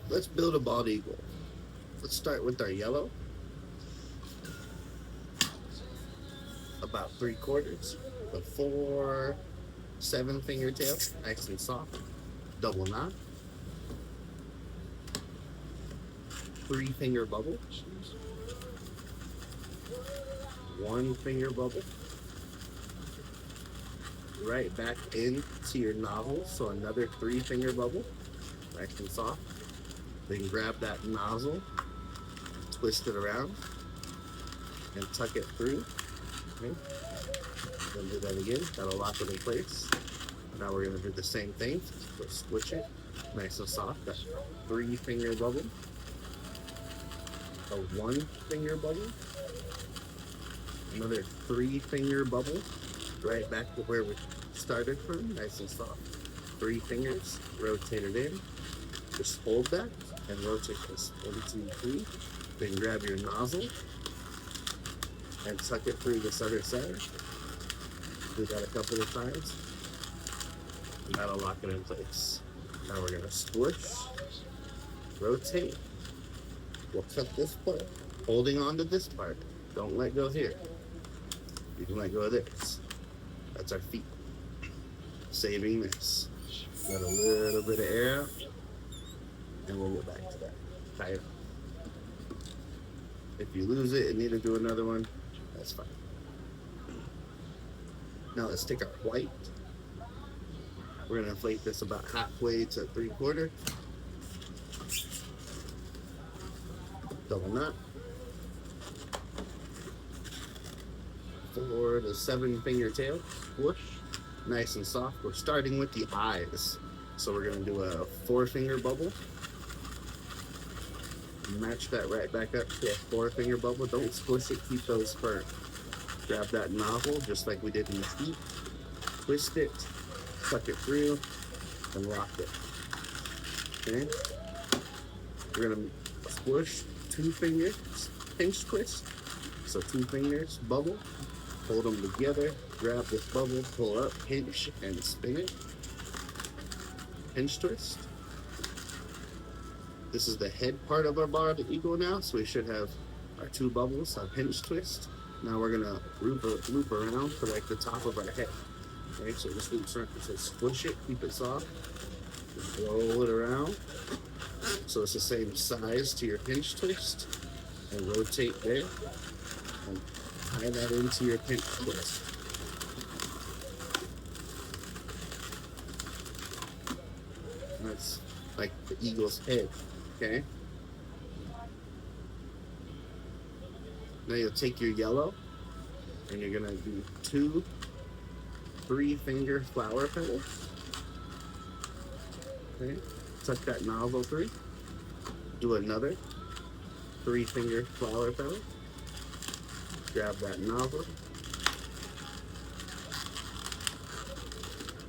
Let's build a bald eagle. Let's start with our yellow, about 3/4, the 4 7 finger tail, nice and soft, double knot, 3 finger bubble, 1 finger bubble, right back into your nozzle, so another 3 finger bubble, nice and soft. Then grab that nozzle, twist it around, and tuck it through. Okay. Then do that again. That'll lock it in place. Now we're gonna do the same thing. We'll switch it, nice and soft. That 3 finger bubble, a 1 finger bubble, another 3 finger bubble, right back to where we started from, nice and soft. 3 fingers, rotate it in. Just hold that and rotate this 1, 2, 3. Then grab your nozzle and tuck it through this other side. Do that a couple of times. And that'll lock it in place. Now we're gonna squish, rotate. We'll cut this part, holding on to this part. Don't let go here. You can let go of this. That's our feet. Saving this. Let a little bit of air out, and we'll get back to that. Tie it up. If you lose it and need to do another one, that's fine. Now let's take our white. We're gonna inflate this about halfway to 3/4. Double knot. 4 to 7 finger tail. Whoosh. Nice and soft. We're starting with the eyes. So we're gonna do a 4 finger bubble. Match that right back up to a 4 finger bubble. Don't squish it, keep those firm. Grab that nozzle just like we did in the feet. Twist it, tuck it through, and lock it. Okay? We're gonna squish 2 fingers, pinch twist. So 2 fingers, bubble, hold them together, grab this bubble, pull up, pinch, and spin it. Pinch twist. This is the head part of our bald eagle now, so we should have our 2 bubbles, our pinch twist. Now we're gonna loop around to like the top of our head. Okay, so this loops around, so squish it, keep it soft, roll it around. So it's the same size to your pinch twist, and rotate there, and tie that into your pinch twist. And that's like the eagle's head, okay? Now you'll take your yellow, and you're gonna do 2 3-finger flower petals. Okay, tuck that nozzle through. Do another 3-finger flower petal. Grab that nozzle.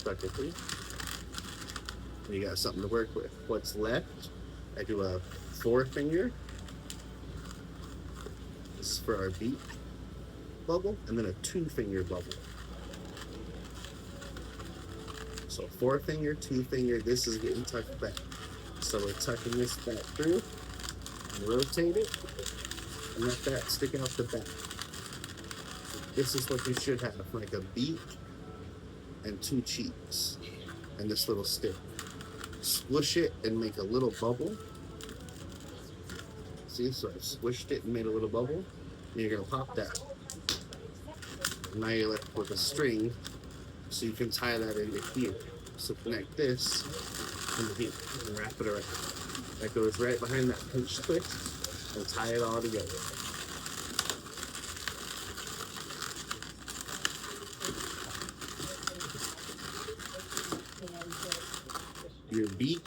Tuck it through. You got something to work with. What's left? I do a 4-finger. This is for our beak bubble, and then a 2-finger bubble. So 4-finger, 2-finger, this is getting tucked back. So we're tucking this back through, and rotate it, and let that stick out the back. This is what you should have, like a beak and 2 cheeks, and this little stick. Squish it and make a little bubble. See, so I squished it and made a little bubble. And you're gonna pop that. Now you're left with a string, so you can tie that into here. So connect this into here and wrap it around. That goes right behind that pinch twist, and tie it all together. Your beak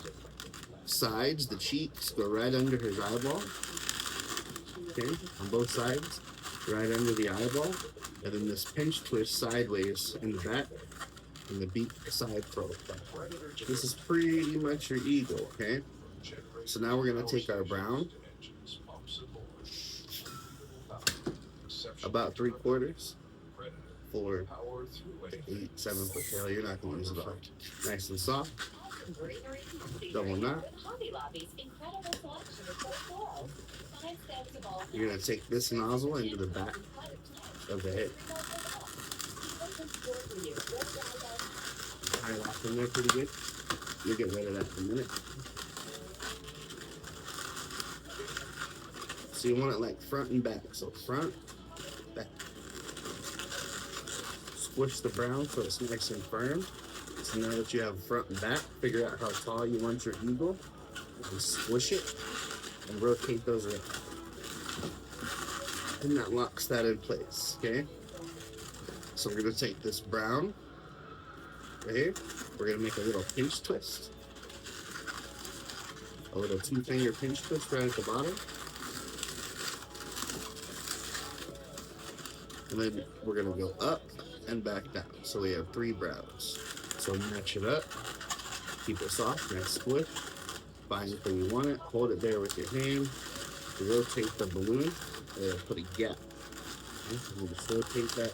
sides, the cheeks, go right under his eyeball. Okay, on both sides, right under the eyeball. And then this pinch twist sideways in the back, and the beak side profile. This is pretty much your eagle, okay? So now we're gonna take our brown, about 3/4, 4 to 8, 7 foot tail. You're not gonna use it all. Nice and soft. Double knot. You're gonna take this nozzle into the back of the head. Tie it off in there pretty good. You'll get rid of that in a minute. So you want it like front and back. So front, back. Squish the brown so it's nice and firm. So now that you have front and back, figure out how tall you want your eagle and squish it and rotate those around. And that locks that in place, okay? So we're gonna take this brown right here. We're gonna make a little pinch twist. A little 2-finger pinch twist right at the bottom. And then we're gonna go up and back down. So we have 3 browns. So match it up, keep it soft, nice squish. Find it where you want it, hold it there with your hand. Rotate the balloon, put a gap. Okay? We'll just rotate that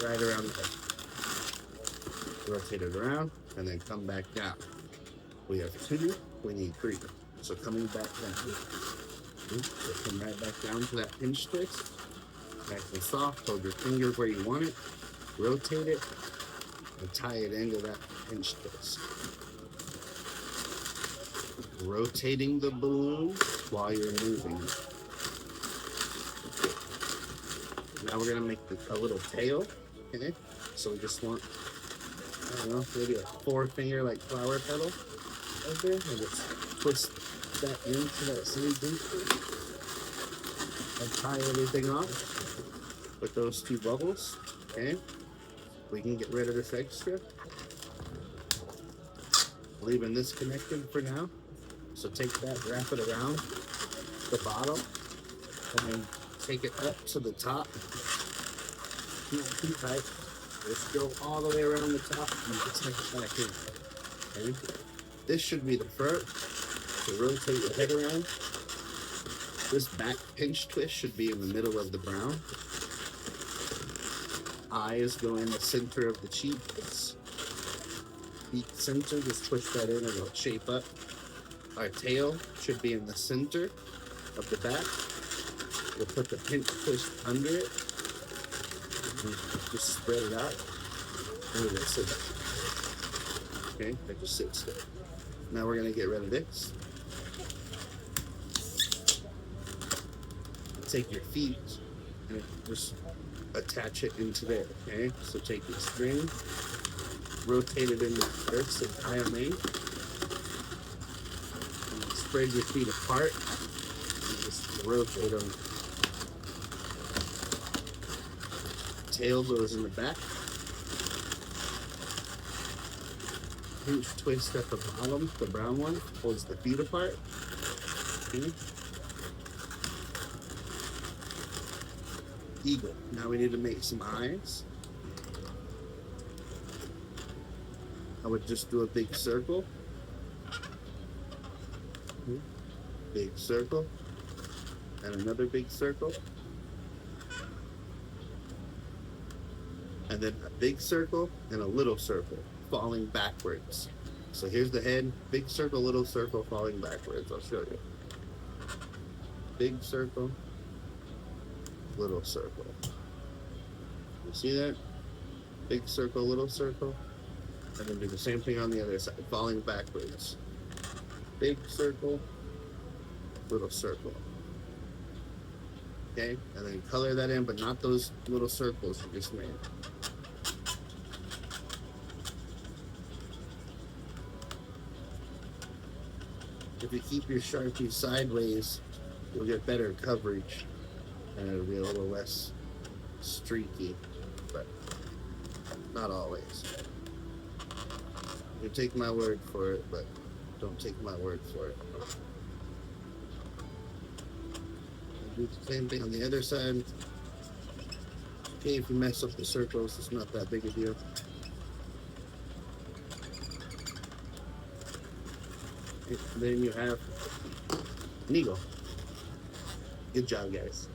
right around the head. Rotate it around and then come back down. We have 2, we need 3. So coming back down. Okay? So come right back down to that pinch twist. Nice and soft, hold your finger where you want it, rotate it, and tie it into that pinch twist. Rotating the balloon while you're moving. Now we're gonna make a little tail, okay? So we just want, I don't know, maybe a 4-finger like flower petal right there, and just twist that into that same pinch twist and tie everything off with those 2 bubbles, okay? We can get rid of this extra. Leaving this connected for now. So take that, wrap it around the bottom, and then take it up to the top. Not too tight. Just go all the way around the top and just take it back in. Okay? This should be the front. So rotate your head around. This back pinch twist should be in the middle of the brown. Eyes go in the center of the cheeks. Beak center, just push that in and it'll shape up. Our tail should be in the center of the back. We'll put the pinch twist under it. And just spread it out. And it'll sit there. Okay, that just sits there. Now we're gonna get rid of this. Take your feet and just attach it into there, okay? So take your string, rotate it in the first and tie them in. And spread your feet apart and just rotate them. Tail goes in the back. Pinch twist at the bottom, the brown one, holds the feet apart. Okay. Eagle. Now we need to make some eyes. I would just do a big circle. Big circle. And another big circle. And then a big circle and a little circle falling backwards. So here's the head. Big circle, little circle falling backwards. I'll show you. Big circle. Little circle. You see that? Big circle, little circle. And then do the same thing on the other side, falling backwards. Big circle, little circle. Okay? And then color that in, but not those little circles you just made. If you keep your Sharpie sideways, you'll get better coverage. And it'll be a little less streaky, but not always. You take my word for it, but don't take my word for it. Do the same thing on the other side. Okay, if you mess up the circles, it's not that big a deal. Then you have an eagle. Good job, guys.